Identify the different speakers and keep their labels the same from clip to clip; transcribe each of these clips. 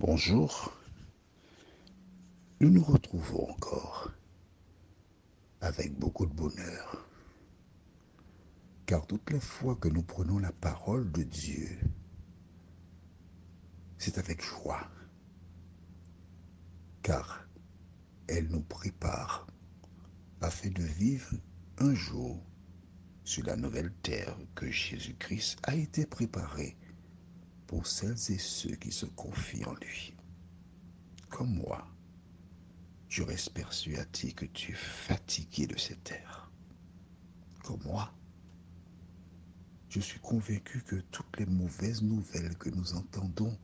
Speaker 1: Bonjour, nous nous retrouvons encore avec beaucoup de bonheur, car toutes les fois que nous prenons la parole de Dieu, c'est avec joie, car elle nous prépare afin de vivre un jour sur la nouvelle terre que Jésus-Christ a été préparé pour celles et ceux qui se confient en lui. Comme moi, je reste persuadé que tu es fatigué de cette terre. Comme moi, je suis convaincu que toutes les mauvaises nouvelles que nous entendons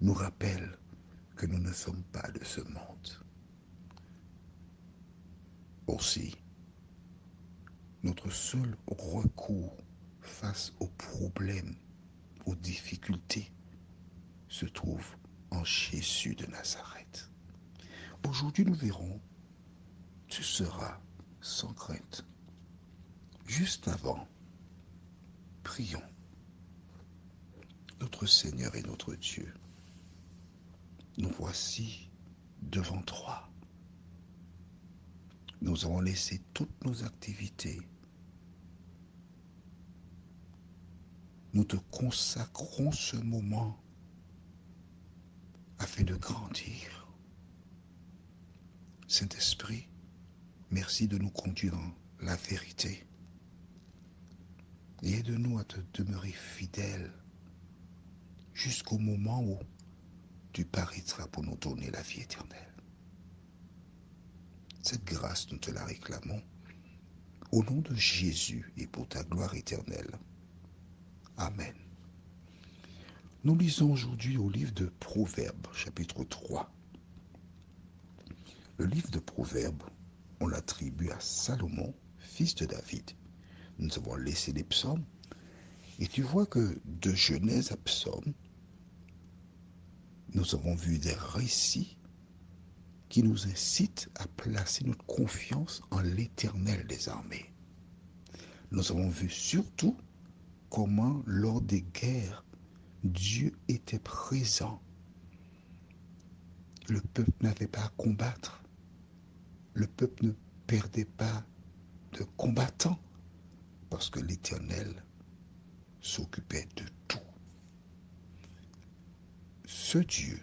Speaker 1: nous rappellent que nous ne sommes pas de ce monde. Aussi, notre seul recours face aux problèmes, aux difficultés, se trouve en Jésus de Nazareth. Aujourd'hui, nous verrons, tu seras sans crainte. Juste avant, prions. Notre Seigneur et notre Dieu, nous voici devant toi. Nous avons laissé toutes nos activités. Nous te consacrons ce moment afin de grandir. Saint-Esprit, merci de nous conduire dans la vérité. Et aide-nous à te demeurer fidèles jusqu'au moment où tu paraîtras pour nous donner la vie éternelle. Cette grâce, nous te la réclamons au nom de Jésus et pour ta gloire éternelle. Amen. Nous lisons aujourd'hui au livre de Proverbes, chapitre 3. Le livre de Proverbes, on l'attribue à Salomon, fils de David. Nous avons laissé les psaumes, et tu vois que de Genèse à Psaume, nous avons vu des récits qui nous incitent à placer notre confiance en l'Éternel des armées. Nous avons vu surtout comment, lors des guerres, Dieu était présent. Le peuple n'avait pas à combattre. Le peuple ne perdait pas de combattants parce que l'Éternel s'occupait de tout. Ce Dieu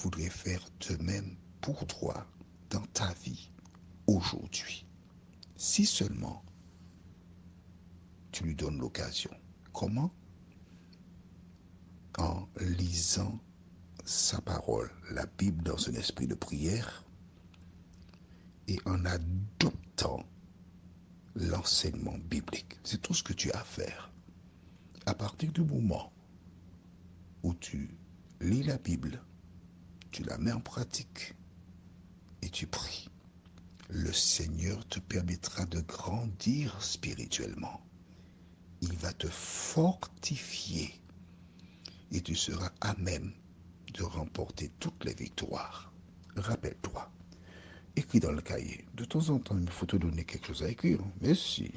Speaker 1: voudrait faire de même pour toi dans ta vie aujourd'hui. Si seulement tu lui donnes l'occasion. Comment? En lisant sa parole, la Bible dans un esprit de prière et en adoptant l'enseignement biblique. C'est tout ce que tu as à faire. À partir du moment où tu lis la Bible, tu la mets en pratique et tu pries, le Seigneur te permettra de grandir spirituellement. Il va te fortifier et tu seras à même de remporter toutes les victoires. Rappelle-toi, écris dans le cahier. De temps en temps, il faut te donner quelque chose à écrire. Mais si,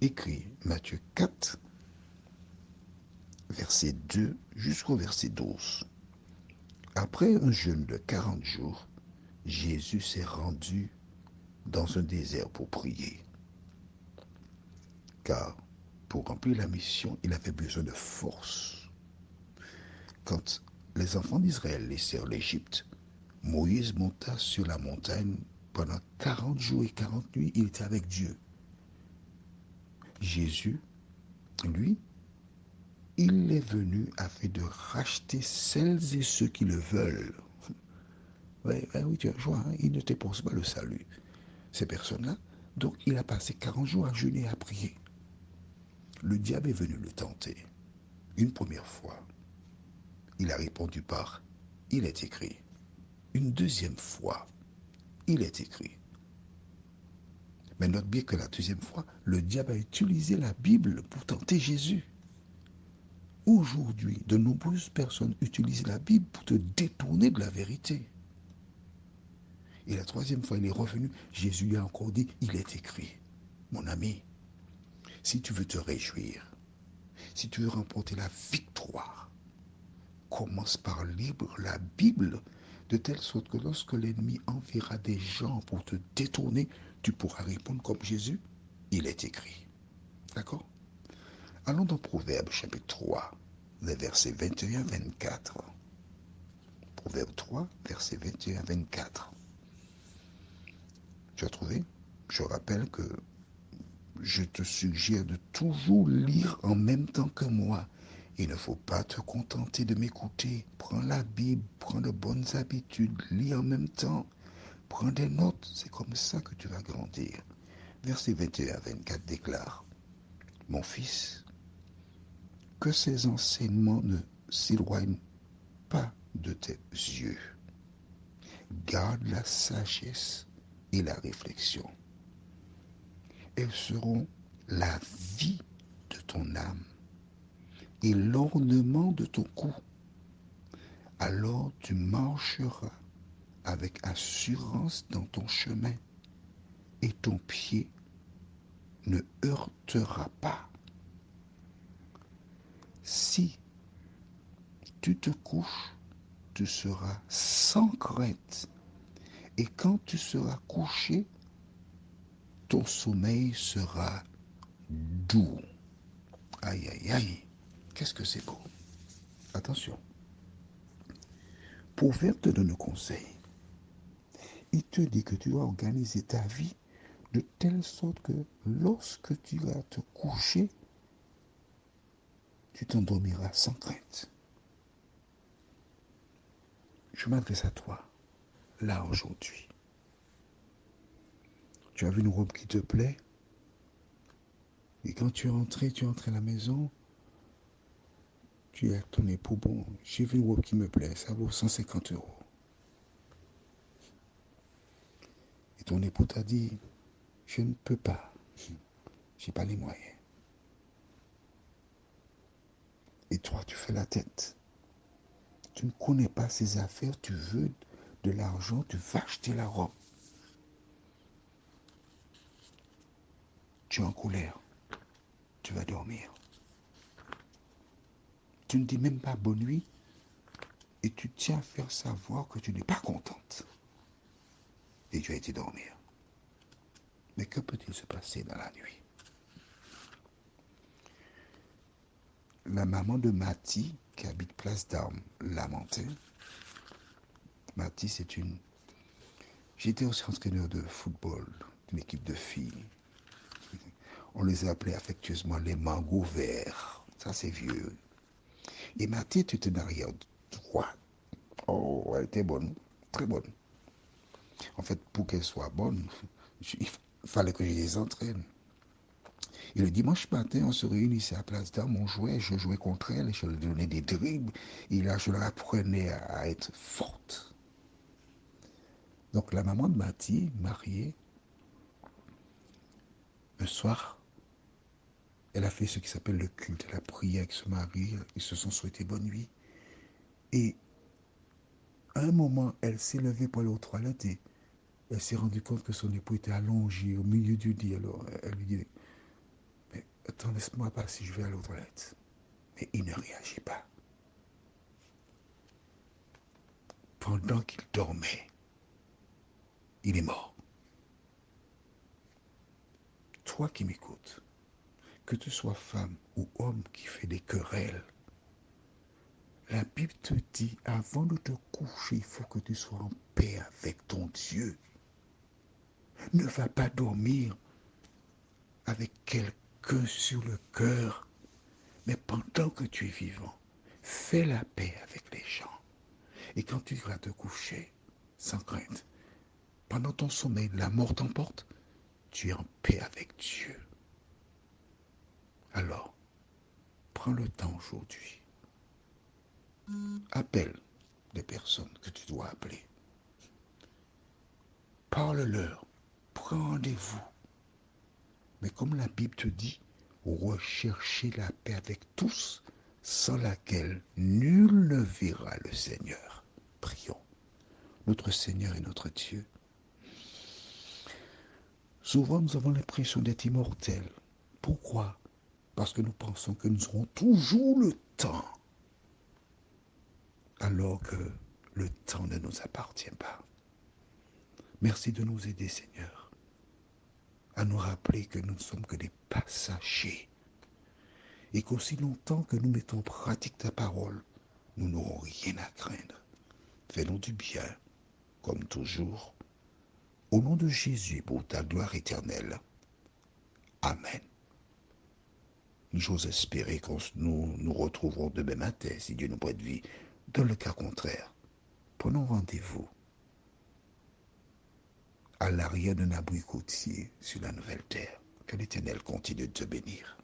Speaker 1: écris Matthieu 4, verset 2 jusqu'au verset 12. Après un jeûne de 40 jours, Jésus s'est rendu dans un désert pour prier. Car pour remplir la mission, il avait besoin de force. Quand les enfants d'Israël laissèrent l'Égypte, Moïse monta sur la montagne pendant 40 jours et 40 nuits, il était avec Dieu. Jésus, lui, il est venu afin de racheter celles et ceux qui le veulent. Oui, tu vois, hein, il ne t'épose pas le salut. Ces personnes-là, donc il a passé 40 jours à jeûner et à prier. Le diable est venu le tenter. Une première fois, il a répondu par « Il est écrit ». Une deuxième fois, il est écrit. Mais note bien que la deuxième fois, le diable a utilisé la Bible pour tenter Jésus. Aujourd'hui, de nombreuses personnes utilisent la Bible pour te détourner de la vérité. Et la troisième fois, il est revenu, Jésus lui a encore dit, il est écrit. Mon ami, si tu veux te réjouir, Si tu veux remporter la victoire, commence par lire la Bible, de telle sorte que lorsque l'ennemi enverra des gens pour te détourner, tu pourras répondre comme Jésus. Il est écrit. D'accord? Allons dans Proverbe chapitre 3, les versets 21-24. Proverbe 3, versets 21-24. Tu as trouvé? Je rappelle que je te suggère de toujours lire en même temps que moi. Il ne faut pas te contenter de m'écouter. Prends la Bible, prends de bonnes habitudes, lis en même temps. Prends des notes, c'est comme ça que tu vas grandir. Verset 21-24 déclare, mon fils, que ces enseignements ne s'éloignent pas de tes yeux. Garde la sagesse et la réflexion. Elles seront la vie de ton âme et l'ornement de ton cou. Alors tu marcheras avec assurance dans ton chemin et ton pied ne heurtera pas. Si tu te couches, tu seras sans crainte. Et quand tu seras couché, ton sommeil sera doux. Aïe, aïe, aïe. Qu'est-ce que c'est beau. Attention. Proverbe te donne conseil. Il te dit que tu dois organiser ta vie de telle sorte que lorsque tu vas te coucher, tu t'endormiras sans crainte. Je m'adresse à toi, là aujourd'hui. Tu as vu une robe qui te plaît, et quand tu es entré à la maison, tu es à ton époux, bon, j'ai vu une robe qui me plaît, ça vaut 150 euros. Et ton époux t'a dit, je ne peux pas, j'ai pas les moyens. Et toi, tu fais la tête. Tu ne connais pas ses affaires, tu veux de l'argent, tu vas acheter la robe. Tu es en colère, tu vas dormir. Tu ne dis même pas bonne nuit et tu tiens à faire savoir que tu n'es pas contente. Et tu as été dormir. Mais que peut-il se passer dans la nuit? La maman de Mathie, qui habite Place d'Armes, lamentait. Mathie, c'est une... J'étais aussi entraîneur de football d'une équipe de filles. On les appelait affectueusement les mangots verts. Ça, c'est vieux. Et Mathie était une arrière droite. Oh, elle était bonne, très bonne. En fait, pour qu'elle soit bonne, il fallait que je les entraîne. Et le dimanche matin, on se réunissait à Place d'Armes, on jouait, je jouais contre elle, je lui donnais des dribbles, et là, je leur apprenais à être forte. Donc, la maman de Mathie, mariée, un soir, elle a fait ce qui s'appelle le culte. Elle a prié avec son mari, ils se sont souhaités bonne nuit. Et à un moment, elle s'est levée pour aller aux toilettes et elle s'est rendue compte que son époux était allongé au milieu du lit. Alors, elle lui dit, mais attends, laisse-moi passer, je vais aller aux toilettes. Mais il ne réagit pas. Pendant qu'il dormait, il est mort. Toi qui m'écoutes, que tu sois femme ou homme qui fait des querelles, la Bible te dit, avant de te coucher, il faut que tu sois en paix avec ton Dieu. Ne va pas dormir avec quelqu'un sur le cœur, mais pendant que tu es vivant, fais la paix avec les gens. Et quand tu vas te coucher, sans crainte, pendant ton sommeil, la mort t'emporte, tu es en paix avec Dieu. Alors, prends le temps aujourd'hui. Appelle des personnes que tu dois appeler. Parle-leur. Prends rendez-vous. Mais comme la Bible te dit, recherchez la paix avec tous, sans laquelle nul ne verra le Seigneur. Prions. Notre Seigneur et notre Dieu. Souvent, nous avons l'impression d'être immortels. Pourquoi? parce que nous pensons que nous aurons toujours le temps, alors que le temps ne nous appartient pas. Merci de nous aider, Seigneur, à nous rappeler que nous ne sommes que des passagers et qu'aussi longtemps que nous mettons en pratique ta parole, nous n'aurons rien à craindre. Fais-nous du bien, comme toujours. Au nom de Jésus, pour ta gloire éternelle. Amen. J'ose espérer que nous nous retrouverons demain matin, si Dieu nous prête vie. Dans le cas contraire, prenons rendez-vous à l'arrière d'un abri côtier sur la nouvelle terre. Que l'Éternel continue de te bénir.